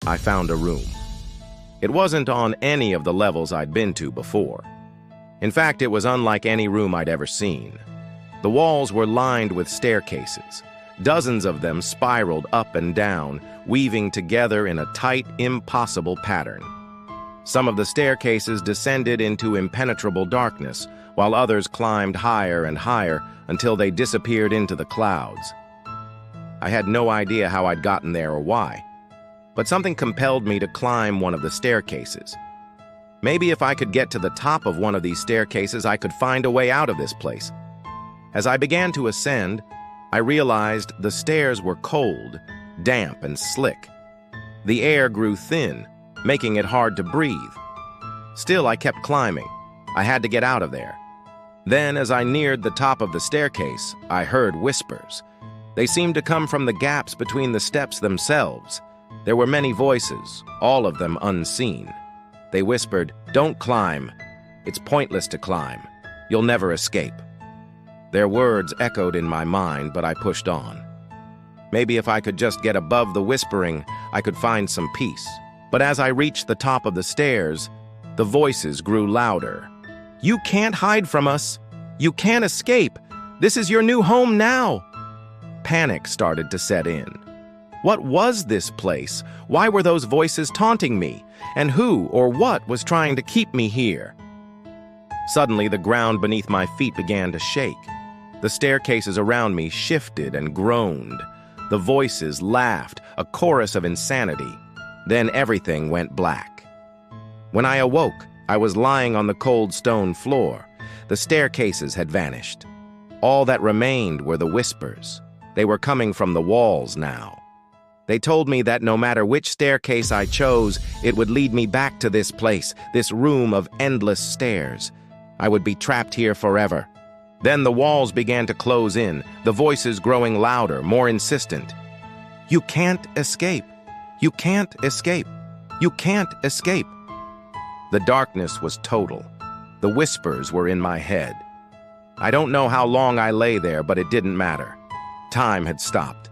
I found a room. It wasn't on any of the levels I'd been to before. In fact, it was unlike any room I'd ever seen. The walls were lined with staircases. Dozens of them spiraled up and down, weaving together in a tight, impossible pattern. Some of the staircases descended into impenetrable darkness, while others climbed higher and higher until they disappeared into the clouds. I had no idea how I'd gotten there or why, but something compelled me to climb one of the staircases. Maybe if I could get to the top of one of these staircases, I could find a way out of this place. As I began to ascend, I realized the stairs were cold, damp, and slick. The air grew thin, making it hard to breathe. Still, I kept climbing. I had to get out of there. Then, as I neared the top of the staircase, I heard whispers. They seemed to come from the gaps between the steps themselves. There were many voices, all of them unseen. They whispered, "Don't climb. It's pointless to climb. You'll never escape." Their words echoed in my mind, but I pushed on. Maybe if I could just get above the whispering, I could find some peace. But as I reached the top of the stairs, the voices grew louder. "You can't hide from us. You can't escape. This is your new home now." Panic started to set in. What was this place? Why were those voices taunting me? And who or what was trying to keep me here? Suddenly, the ground beneath my feet began to shake. The staircases around me shifted and groaned. The voices laughed, a chorus of insanity. Then everything went black. When I awoke, I was lying on the cold stone floor. The staircases had vanished. All that remained were the whispers. They were coming from the walls now. They told me that no matter which staircase I chose, it would lead me back to this place, this room of endless stairs. I would be trapped here forever. Then the walls began to close in, the voices growing louder, more insistent. "You can't escape. You can't escape. You can't escape." The darkness was total. The whispers were in my head. I don't know how long I lay there, but it didn't matter. Time had stopped.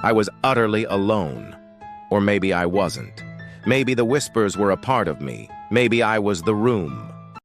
I was utterly alone. Or maybe I wasn't. Maybe the whispers were a part of me. Maybe I was the room.